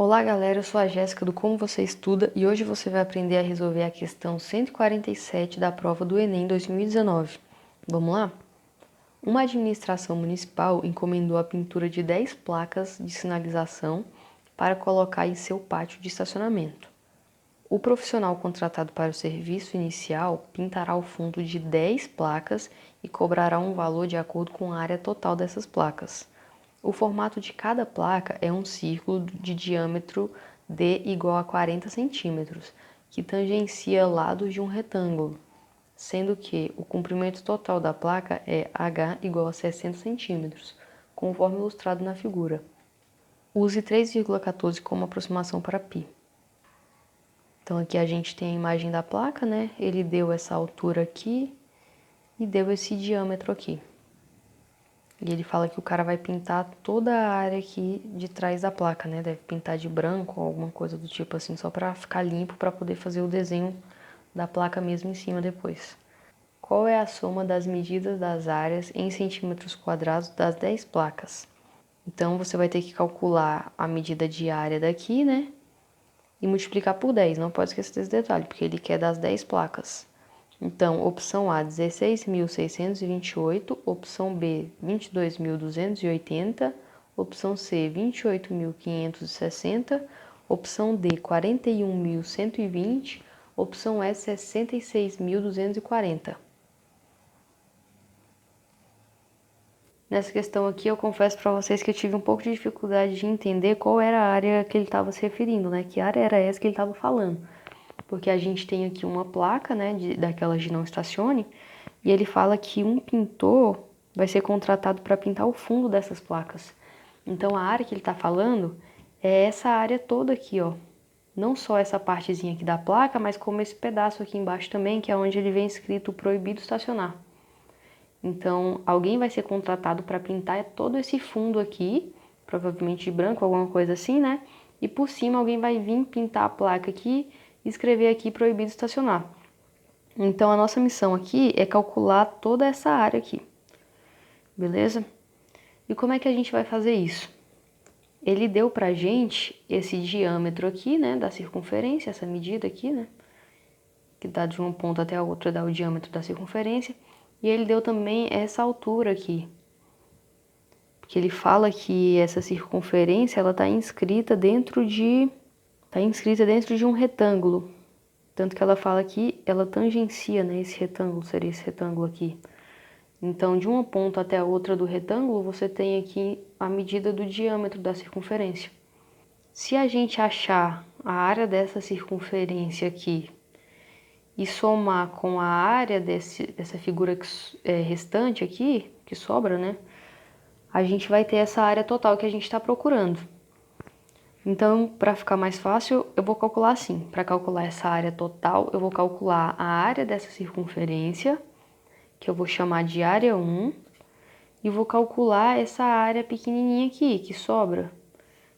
Olá galera, eu sou a Jéssica do Como Você Estuda e hoje você vai aprender a resolver a questão 147 da prova do Enem 2019. Vamos lá? Uma administração municipal encomendou a pintura de 10 placas de sinalização para colocar em seu pátio de estacionamento. O profissional contratado para o serviço inicial pintará o fundo de 10 placas e cobrará um valor de acordo com a área total dessas placas. O formato de cada placa é um círculo de diâmetro D igual a 40 centímetros, que tangencia lados de um retângulo, sendo que o comprimento total da placa é H igual a 60 centímetros, conforme ilustrado na figura. Use 3,14 como aproximação para π. Então aqui a gente tem a imagem da placa, né? Ele deu essa altura aqui e deu esse diâmetro aqui. E ele fala que o cara vai pintar toda a área aqui de trás da placa, né? Deve pintar de branco ou alguma coisa do tipo assim, só para ficar limpo, para poder fazer o desenho da placa mesmo em cima depois. Qual é a soma das medidas das áreas em centímetros quadrados das 10 placas? Então, você vai ter que calcular a medida de área daqui, né? E multiplicar por 10, não pode esquecer desse detalhe, porque ele quer das 10 placas. Então, opção A, 16.628, opção B, 22.280, opção C, 28.560, opção D, 41.120, opção E, 66.240. Nessa questão aqui, eu confesso para vocês que eu tive um pouco de dificuldade de entender qual era a área que ele estava se referindo, né? Que área era essa que ele estava falando. Porque a gente tem aqui uma placa, né, daquelas de não estacione, e ele fala que um pintor vai ser contratado para pintar o fundo dessas placas. Então, a área que ele está falando é essa área toda aqui, ó. Não só essa partezinha aqui da placa, mas como esse pedaço aqui embaixo também, que é onde ele vem escrito proibido estacionar. Então, alguém vai ser contratado para pintar todo esse fundo aqui, provavelmente de branco, alguma coisa assim, né? E por cima alguém vai vir pintar a placa aqui e escrever aqui proibido estacionar. Então, a nossa missão aqui é calcular toda essa área aqui, beleza? E como é que a gente vai fazer isso? Ele deu pra gente esse diâmetro aqui, né, da circunferência, essa medida aqui, né? Que dá de uma ponta até a outra, dá o diâmetro da circunferência. E ele deu também essa altura aqui. Porque ele fala que essa circunferência, ela está inscrita dentro de um retângulo. Tanto que ela fala que ela tangencia, né, esse retângulo, seria esse retângulo aqui. Então, de uma ponta até a outra do retângulo, você tem aqui a medida do diâmetro da circunferência. Se a gente achar a área dessa circunferência aqui e somar com a área dessa figura restante aqui, que sobra, né? A gente vai ter essa área total que a gente está procurando. Então, para ficar mais fácil, eu vou calcular assim. Para calcular essa área total, eu vou calcular a área dessa circunferência, que eu vou chamar de área 1, e vou calcular essa área pequenininha aqui, que sobra,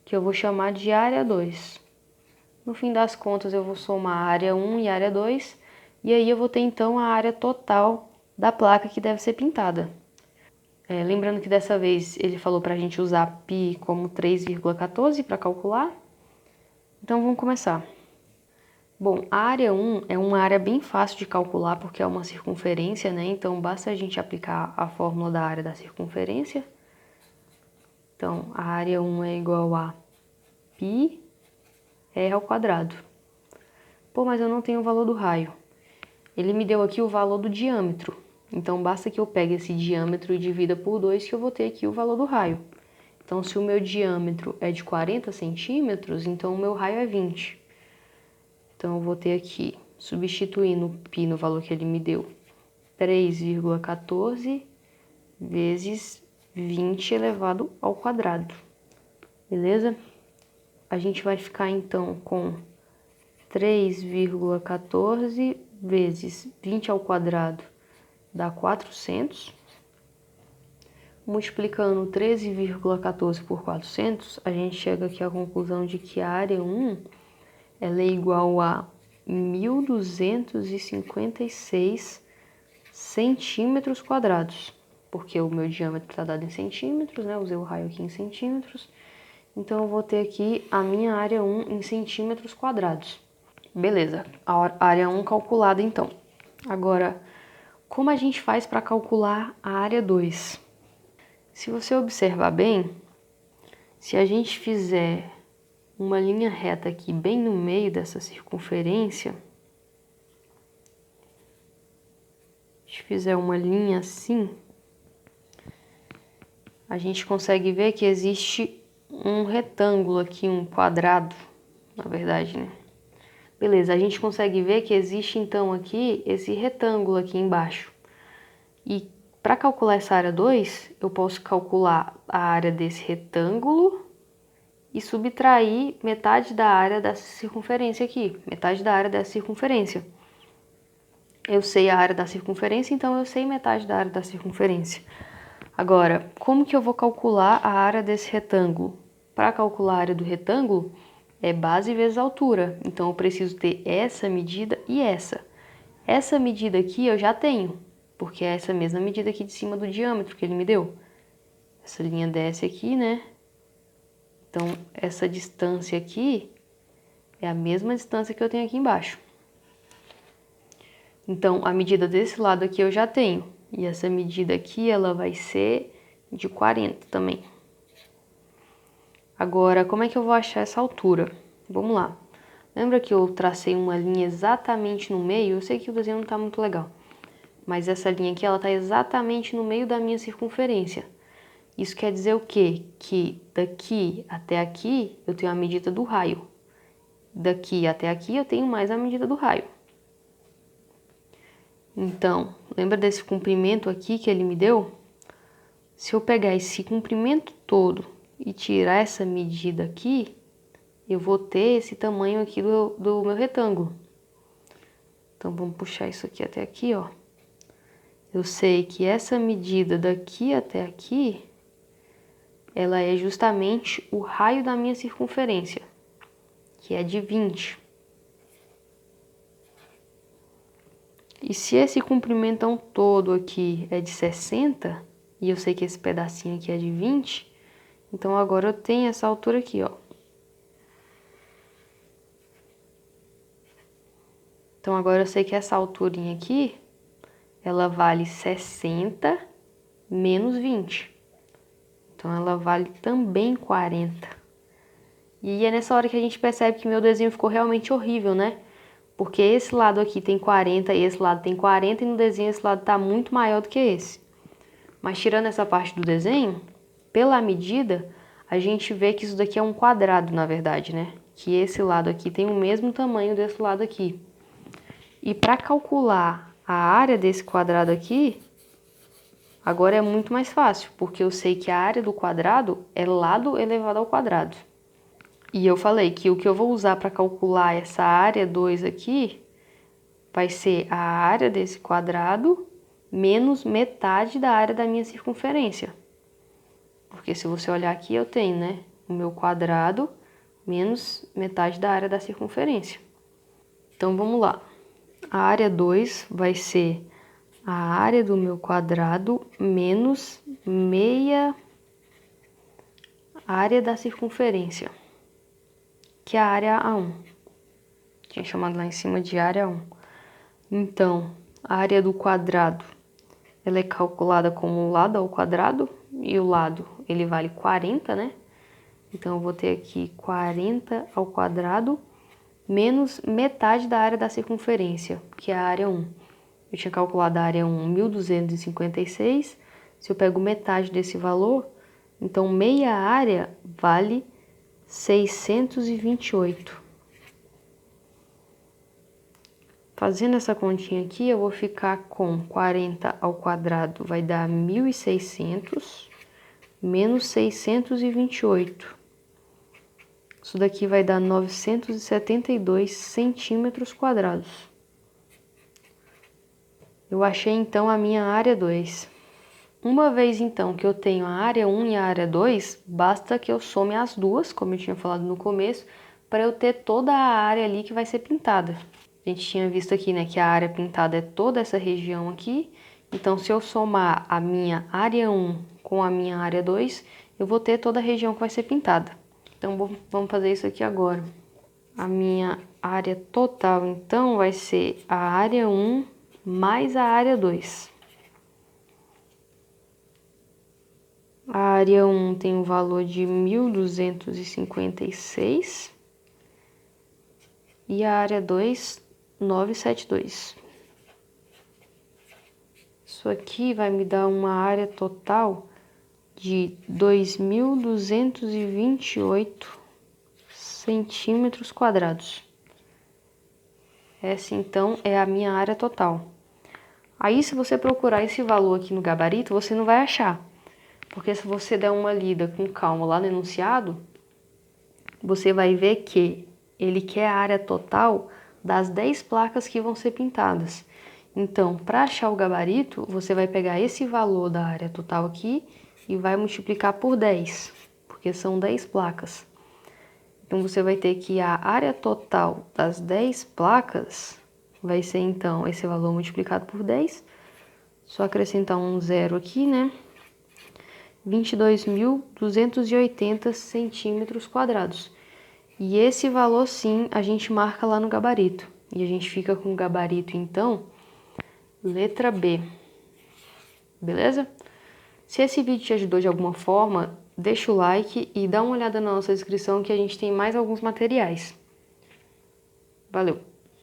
que eu vou chamar de área 2. No fim das contas, eu vou somar a área 1 e a área 2, e aí eu vou ter então a área total da placa que deve ser pintada. Lembrando que dessa vez ele falou para a gente usar π como 3,14 para calcular. Então vamos começar. Bom, a área 1 é uma área bem fácil de calcular porque é uma circunferência, né? Então basta a gente aplicar a fórmula da área da circunferência. Então a área 1 é igual a πr ao quadrado. Pô, mas eu não tenho o valor do raio. Ele me deu aqui o valor do diâmetro. Então, basta que eu pegue esse diâmetro e divida por 2 que eu vou ter aqui o valor do raio. Então, se o meu diâmetro é de 40 centímetros, então o meu raio é 20. Então, eu vou ter aqui, substituindo o π no valor que ele me deu, 3,14 vezes 20 elevado ao quadrado. Beleza? A gente vai ficar, então, com 3,14 vezes 20 ao quadrado dá 400. Multiplicando 13,14 por 400, a gente chega aqui à conclusão de que a área 1 ela é igual a 1.256 centímetros quadrados, porque o meu diâmetro está dado em centímetros, né? Usei o raio aqui em centímetros. Então, eu vou ter aqui a minha área 1 em centímetros quadrados. Beleza, a área 1 calculada então. Agora, como a gente faz para calcular a área 2? Se você observar bem, se a gente fizer uma linha reta aqui bem no meio dessa circunferência, se a gente fizer uma linha assim, a gente consegue ver que existe um retângulo aqui, um quadrado, na verdade, né? Beleza, a gente consegue ver que existe então aqui esse retângulo aqui embaixo. E para calcular essa área 2, eu posso calcular a área desse retângulo e subtrair metade da área dessa circunferência aqui, metade da área dessa circunferência. Eu sei a área da circunferência, então eu sei metade da área da circunferência. Agora, como que eu vou calcular a área desse retângulo? Para calcular a área do retângulo, é base vezes altura. Então, eu preciso ter essa medida e essa. Essa medida aqui eu já tenho, porque é essa mesma medida aqui de cima do diâmetro que ele me deu. Essa linha desce aqui, né? Então, essa distância aqui é a mesma distância que eu tenho aqui embaixo. Então, a medida desse lado aqui eu já tenho. E essa medida aqui, ela vai ser de 40 também. Agora, como é que eu vou achar essa altura? Vamos lá. Lembra que eu tracei uma linha exatamente no meio? Eu sei que o desenho não está muito legal. Mas essa linha aqui, ela está exatamente no meio da minha circunferência. Isso quer dizer o quê? Que daqui até aqui, eu tenho a medida do raio. Daqui até aqui, eu tenho mais a medida do raio. Então, lembra desse comprimento aqui que ele me deu? Se eu pegar esse comprimento todo e tirar essa medida aqui, eu vou ter esse tamanho aqui do meu retângulo. Então, vamos puxar isso aqui até aqui, ó. Eu sei que essa medida daqui até aqui, ela é justamente o raio da minha circunferência, que é de 20. E se esse comprimentão todo aqui é de 60, e eu sei que esse pedacinho aqui é de 20, então agora eu tenho essa altura aqui, ó. Então agora eu sei que essa alturinha aqui, ela vale 60 menos 20. Então ela vale também 40. E é nessa hora que a gente percebe que meu desenho ficou realmente horrível, né? Porque esse lado aqui tem 40 e esse lado tem 40 e no desenho esse lado tá muito maior do que esse. Mas tirando essa parte do desenho, pela medida, a gente vê que isso daqui é um quadrado, na verdade, né? Que esse lado aqui tem o mesmo tamanho desse lado aqui. E para calcular a área desse quadrado aqui, agora é muito mais fácil, porque eu sei que a área do quadrado é lado elevado ao quadrado. E eu falei que o que eu vou usar para calcular essa área 2 aqui vai ser a área desse quadrado menos metade da área da minha circunferência. Porque se você olhar aqui, eu tenho, né, o meu quadrado menos metade da área da circunferência. Então, vamos lá. A área 2 vai ser a área do meu quadrado menos meia área da circunferência, que é a área A1. Tinha chamado lá em cima de área 1. Então, a área do quadrado, ela é calculada como um lado ao quadrado, e o lado, ele vale 40, né? Então, eu vou ter aqui 40 ao quadrado, menos metade da área da circunferência, que é a área 1. Eu tinha calculado a área 1, 1.256. Se eu pego metade desse valor, então meia área vale 628. Fazendo essa continha aqui, eu vou ficar com 40 ao quadrado, vai dar 1.600, menos 628. Isso daqui vai dar 972 centímetros quadrados. Eu achei, então, a minha área 2. Uma vez, então, que eu tenho a área 1 e a área 2, basta que eu some as duas, como eu tinha falado no começo, para eu ter toda a área ali que vai ser pintada. A gente tinha visto aqui, né, que a área pintada é toda essa região aqui. Então, se eu somar a minha área 1 com a minha área 2, eu vou ter toda a região que vai ser pintada. Então, vamos fazer isso aqui agora. A minha área total, então, vai ser a área 1 mais a área 2. A área 1 tem um valor de 1.256 e a área 2, 972. Isso aqui vai me dar uma área total de 2.228 centímetros quadrados. Essa, então, é a minha área total. Aí, se você procurar esse valor aqui no gabarito, você não vai achar. Porque se você der uma lida com calma lá no enunciado, você vai ver que ele quer a área total das 10 placas que vão ser pintadas. Então, para achar o gabarito, você vai pegar esse valor da área total aqui e vai multiplicar por 10, porque são 10 placas. Então, você vai ter que a área total das 10 placas vai ser, então, esse valor multiplicado por 10. Só acrescentar um zero aqui, né? 22.280 centímetros quadrados. E esse valor, sim, a gente marca lá no gabarito. E a gente fica com o gabarito, então, letra B. Beleza? Se esse vídeo te ajudou de alguma forma, deixa o like e dá uma olhada na nossa descrição que a gente tem mais alguns materiais. Valeu!